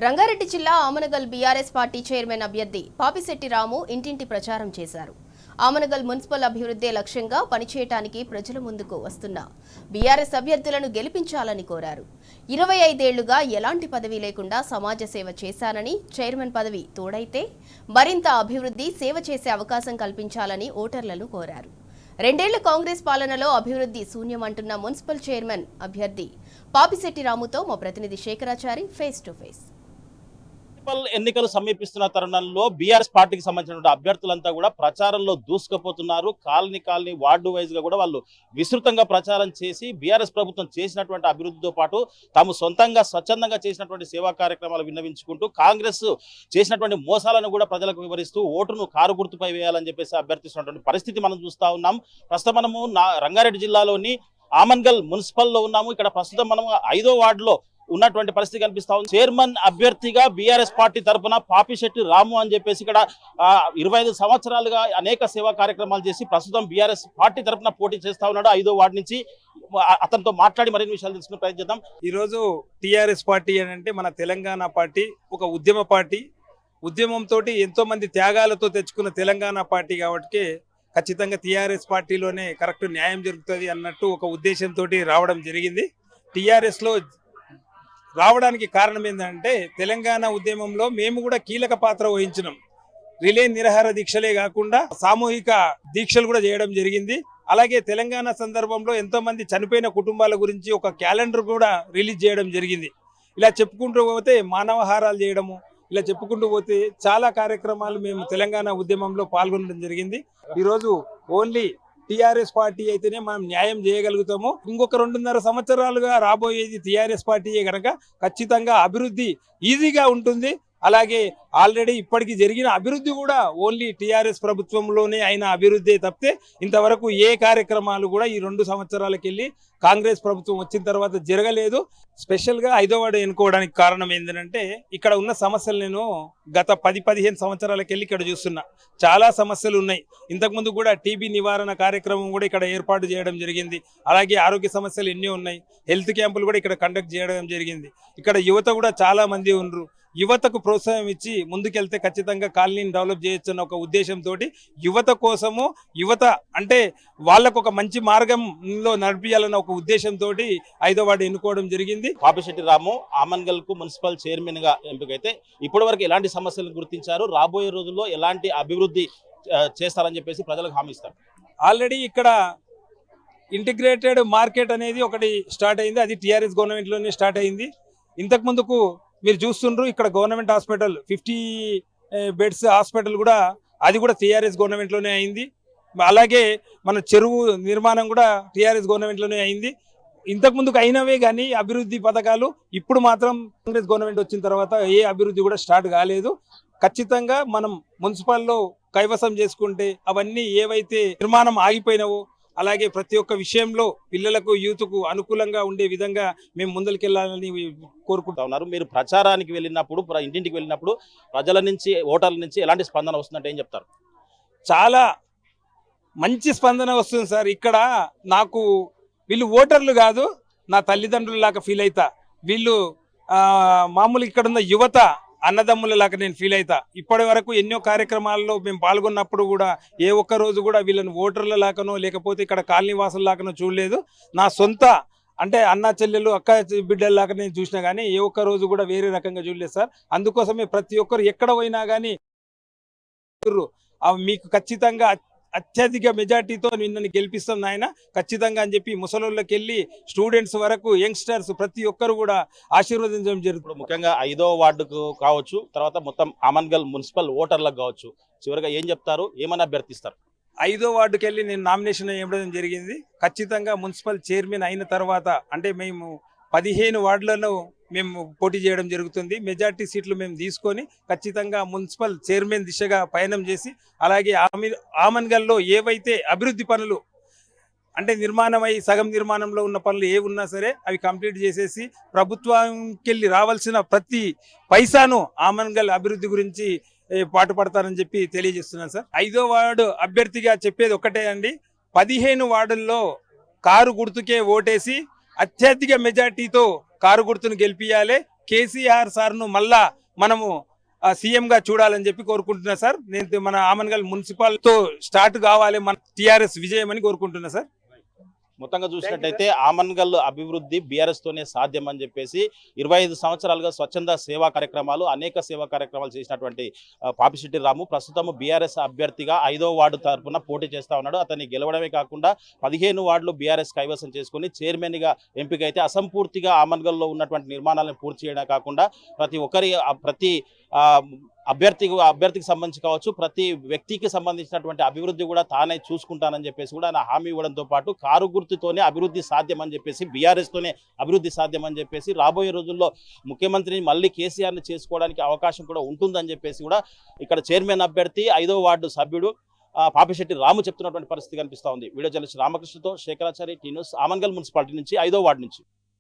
రంగారెడ్డి జిల్లా Amangal BRS party chairman అభ్యర్థి పాపిశెట్టి రాము ఇంటింటి ప్రచారం చేశారు. ఆమనగల్ మున్సిపల్ అభివృద్ధి లక్ష్యంగా పనిచేయడానికి ప్రజల ముందుకు వస్తున్న బీఆర్ఎస్ అభ్యర్థులను గెలిపించాలని కోరారు. 25 ఏళ్లుగా ఎలాంటి పదవి లేకుండా సమాజ సేవ చేశానని, చైర్మన్ పదవి తోడైతే మరింత అభివృద్ధి సేవ చేసే అవకాశం కల్పించాలని ఓటర్లను కోరారు. 2 ఏళ్ల కాంగ్రెస్ పాలనలో అభివృద్ధి శూన్యమంటున్న మున్సిపల్ చైర్మన్ అభ్యర్థి పాపిశెట్టి రాముతో మా ప్రతినిధి శేఖరాచారి ఫేస్ టు ఫేస్. ఎన్నికలు సమీపిస్తున్న తరుణంలో బీఆర్ఎస్ పార్టీకి సంబంధించిన అభ్యర్థులంతా కూడా ప్రచారంలో దూసుకుపోతున్నారు. కాలనీ వార్డు వైజ్ గా కూడా వాళ్ళు విస్తృతంగా ప్రచారం చేసి బీఆర్ఎస్ ప్రభుత్వం చేసినటువంటి అభివృద్ధితో పాటు తాము సొంతంగా స్వచ్ఛందంగా చేసినటువంటి సేవా కార్యక్రమాలు విన్నవించుకుంటూ కాంగ్రెస్ చేసినటువంటి మోసాలను కూడా ప్రజలకు వివరిస్తూ ఓటును కారు గుర్తుపై వేయాలని చెప్పేసి అభ్యర్థిస్తున్నటువంటి పరిస్థితి మనం చూస్తా ఉన్నాం. ప్రస్తుతం మనము రంగారెడ్డి జిల్లాలోని ఆమన్గల్ మున్సిపల్లో ఉన్నాము. ఇక్కడ ప్రస్తుతం మనం 5వ వార్డులో ఉన్నటువంటి పరిస్థితి కనిపిస్తా ఉంది. చైర్మన్ అభ్యర్థిగా బీఆర్ఎస్ పార్టీ తరఫున పాపిశెట్టి రాము అని చెప్పేసి ఇక్కడ 25 సంవత్సరాలుగా అనేక సేవా కార్యక్రమాలు చేసి ప్రస్తుతం బీఆర్ఎస్ పార్టీ తరఫున పోటీ చేస్తా ఉన్నాడు. 5వ వార్డు నుంచి అతనితో మాట్లాడి మరిన్ని విషయాలు తెలుసుకునే ప్రయత్నం చేద్దాం. ఈ రోజు టీఆర్ఎస్ పార్టీ అంటే మన తెలంగాణ పార్టీ ఒక ఉద్యమ పార్టీ. ఉద్యమంతో ఎంతో మంది త్యాగాలతో తెచ్చుకున్న తెలంగాణ పార్టీ కాబట్టి ఖచ్చితంగా టీఆర్ఎస్ పార్టీలోనే కరెక్ట్ న్యాయం జరుగుతుంది అన్నట్టు ఒక ఉద్దేశంతో రావడం జరిగింది. టీఆర్ఎస్ లో రావడానికి కారణం ఏంటంటే తెలంగాణ ఉద్యమంలో మేము కూడా కీలక పాత్ర వహించినాం. రిలే నిరాహార దీక్షలే కాకుండా సామూహిక దీక్షలు కూడా చేయడం జరిగింది. అలాగే తెలంగాణ సందర్భంలో ఎంతో మంది చనిపోయిన కుటుంబాల గురించి ఒక క్యాలెండర్ కూడా రిలీజ్ చేయడం జరిగింది. ఇలా చెప్పుకుంటూ పోతే మానవహారాలు చేయడము, ఇలా చెప్పుకుంటూ పోతే చాలా కార్యక్రమాలు మేము తెలంగాణ ఉద్యమంలో పాల్గొనడం జరిగింది. ఈరోజు ఓన్లీ టీఆర్ఎస్ పార్టీ అయితేనే మనం న్యాయం చేయగలుగుతాము. ఇంకొక 2.5 సంవత్సరాలుగా రాబోయేది టీఆర్ఎస్ పార్టీయే కనుక ఖచ్చితంగా అభివృద్ధి ఈజీగా ఉంటుంది. అలాగే ఆల్రెడీ ఇప్పటికి జరిగిన అభివృద్ధి కూడా ఓన్లీ టీఆర్ఎస్ ప్రభుత్వంలోనే అయిన అభివృద్ధి తప్పితే ఇంతవరకు ఏ కార్యక్రమాలు కూడా ఈ 2 సంవత్సరాలకెళ్ళి కాంగ్రెస్ ప్రభుత్వం వచ్చిన తర్వాత జరగలేదు. స్పెషల్గా 5వ వార్డు ఎన్నుకోవడానికి కారణం ఏంటంటే ఇక్కడ ఉన్న సమస్యలు నేను గత 10-15 సంవత్సరాలకెళ్ళి ఇక్కడ చూస్తున్నా. చాలా సమస్యలు ఉన్నాయి. ఇంతకుముందు కూడా టీబీ నివారణ కార్యక్రమం కూడా ఇక్కడ ఏర్పాటు చేయడం జరిగింది. అలాగే ఆరోగ్య సమస్యలు ఎన్నో ఉన్నాయి. హెల్త్ క్యాంపులు కూడా ఇక్కడ కండక్ట్ చేయడం జరిగింది. ఇక్కడ యువత కూడా చాలా మంది ఉన్నారు. యువతకు ప్రోత్సాహం ఇచ్చి ముందుకెళ్తే ఖచ్చితంగా కాలనీని డెవలప్ చేయొచ్చు అన్న ఒక ఉద్దేశంతో యువత కోసము, యువత అంటే వాళ్ళకు ఒక మంచి మార్గంలో నడిపించాలన్న ఒక ఉద్దేశంతో 5వ వార్డు ఎన్నుకోవడం జరిగింది. పాపిశెట్టి రాము ఆమన్గల్ కు మున్సిపల్ చైర్మన్ గా ఎంపికైతే ఇప్పటి వరకు ఎలాంటి సమస్యలను గుర్తించారు, రాబోయే రోజుల్లో ఎలాంటి అభివృద్ధి చేస్తారని చెప్పేసి ప్రజలకు హామీ ఇస్తారు. ఆల్రెడీ ఇక్కడ ఇంటిగ్రేటెడ్ మార్కెట్ అనేది ఒకటి స్టార్ట్ అయింది. అది టీఆర్ఎస్ గవర్నమెంట్లోనే స్టార్ట్ అయింది. ఇంతకు ముందుకు మీరు చూస్తుండ్రు ఇక్కడ గవర్నమెంట్ హాస్పిటల్ 50 బెడ్స్ హాస్పిటల్ కూడా అది కూడా టీఆర్ఎస్ గవర్నమెంట్లోనే అయింది. అలాగే మన చెరువు నిర్మాణం కూడా టీఆర్ఎస్ గవర్నమెంట్లోనే అయింది. ఇంతకు ముందుకు అయినవే కానీ అభివృద్ధి పథకాలు ఇప్పుడు మాత్రం కాంగ్రెస్ గవర్నమెంట్ వచ్చిన తర్వాత ఏ అభివృద్ధి కూడా స్టార్ట్ కాలేదు. ఖచ్చితంగా మనం మున్సిపల్లో కైవసం చేసుకుంటే అవన్నీ ఏవైతే నిర్మాణం ఆగిపోయినావో అలాగే ప్రతి ఒక్క విషయంలో పిల్లలకు యూత్కు అనుకూలంగా ఉండే విధంగా మేము ముందరికెళ్లాలని కోరుకుంటా ఉన్నారు. మీరు ప్రచారానికి వెళ్ళినప్పుడు, ఇంటింటికి వెళ్ళినప్పుడు ప్రజల నుంచి, ఓటర్ల నుంచి ఎలాంటి స్పందన వస్తుందంటే ఏం చెప్తారు? చాలా మంచి స్పందన వస్తుంది సార్. ఇక్కడ నాకు వీళ్ళు ఓటర్లు కాదు, నా తల్లిదండ్రులలాగా ఫీల్ అవుతా. వీళ్ళు మామూలు ఇక్కడ ఉన్న యువత అన్నదమ్ములలాగా నేను ఫీల్ అవుతా. ఇప్పటి వరకు ఎన్నో కార్యక్రమాల్లో మేము పాల్గొన్నప్పుడు కూడా ఏ ఒక్క రోజు కూడా వీళ్ళని ఓటర్లలాగానో లేకపోతే ఇక్కడ కాలనీ వాసుల్లాగానో చూడలేదు. నా సొంత అంటే అన్న చెల్లెలు అక్క బిడ్డల్లాగా నేను చూసినా కానీ ఏ ఒక్క రోజు కూడా వేరే రకంగా చూడలేదు సార్. అందుకోసమే ప్రతి ఒక్కరు ఎక్కడ పోయినా కానీ మీకు ఖచ్చితంగా అత్యధిక మెజార్టీతో నిన్నని గెలిపిస్తాం నాయన ఖచ్చితంగా అని చెప్పి ముసలోళ్ళకి వెళ్ళి స్టూడెంట్స్ వరకు యంగ్స్టర్స్ ప్రతి ఒక్కరు కూడా ఆశీర్వదించడం జరుగుతుంది. ముఖ్యంగా 5వ వార్డుకు కావచ్చు, తర్వాత మొత్తం ఆమన్గల్ మున్సిపల్ ఓటర్లకు కావచ్చు, చివరిగా ఏం చెప్తారు, ఏమని అభ్యర్థిస్తారు? 5వ వార్డుకి వెళ్ళి నేను నామినేషన్ ఇవ్వడం జరిగింది. ఖచ్చితంగా మున్సిపల్ చైర్మన్ అయిన తర్వాత అంటే మేము 15 వార్డులను మేము పోటీ చేయడం జరుగుతుంది. మెజార్టీ సీట్లు మేము తీసుకొని ఖచ్చితంగా మున్సిపల్ చైర్మన్ దిశగా పయనం చేసి అలాగే ఆమన్గల్లో ఏవైతే అభివృద్ధి పనులు అంటే నిర్మాణమై సగం నిర్మాణంలో ఉన్న పనులు ఏ ఉన్నా సరే అవి కంప్లీట్ చేసేసి ప్రభుత్వానికి వెళ్ళి రావాల్సిన ప్రతి పైసాను ఆమన్గల్ అభివృద్ధి గురించి పాటుపడతారని చెప్పి తెలియజేస్తున్నాను సార్. 5వ వార్డు అభ్యర్థిగా చెప్పేది ఒకటే అండి, 15 వార్డుల్లో కారు గుర్తుకే ఓటేసి అత్యధిక మెజార్టీతో కారు గుర్తును గెలిపియాలి. కేసీఆర్ సార్ను మళ్ళా మనము సీఎంగా చూడాలని చెప్పి కోరుకుంటున్నా సార్. నేను మన ఆమన్గల్ మున్సిపాల్తో స్టార్ట్ కావాలి మన టీఆర్ఎస్ విజయం అని కోరుకుంటున్నా సార్. మొత్తంగా చూసినట్టయితే ఆమన్గల్ అభివృద్ధి బీఆర్ఎస్ తోనే సాధ్యం అని చెప్పేసి 25 సంవత్సరాలుగా స్వచ్ఛంద సేవా కార్యక్రమాలు అనేక సేవా కార్యక్రమాలు చేసినటువంటి పాపిశెట్టి రాము ప్రస్తుతం బీఆర్ఎస్ అభ్యర్థిగా 5వ వార్డు తరఫున పోటీ చేస్తా ఉన్నాడు. అతన్ని గెలవడమే కాకుండా 15 వార్డులు బీఆర్ఎస్ కైవసం చేసుకుని చైర్మన్ గా ఎంపికైతే అసంపూర్తిగా ఆమన్గల్లో ఉన్నటువంటి నిర్మాణాలను పూర్తి చేయడం కాకుండా ప్రతి అభ్యర్థికి సంబంధించి కావచ్చు ప్రతి వ్యక్తికి సంబంధించినటువంటి అభివృద్ధి కూడా తానే చూసుకుంటానని చెప్పేసి కూడా ఆయన హామీ ఇవ్వడంతో పాటు కారు గుర్తుతోనే అభివృద్ధి సాధ్యం అని చెప్పేసి బీఆర్ఎస్ తోనే అభివృద్ధి సాధ్యం అని చెప్పేసి రాబోయే రోజుల్లో ముఖ్యమంత్రిని మళ్ళీ కేసీఆర్ని చేసుకోవడానికి అవకాశం కూడా ఉంటుందని చెప్పేసి కూడా ఇక్కడ చైర్మన్ అభ్యర్థి 5వ వార్డు సభ్యుడు పాపిశెట్టి రాము చెప్తున్నటువంటి పరిస్థితి కనిపిస్తూ ఉంది. వీడియో జర్నలిస్ట్ రామకృష్ణతో Shekharachari, T News, Amangal municipality నుంచి 5వ వార్డు నుంచి.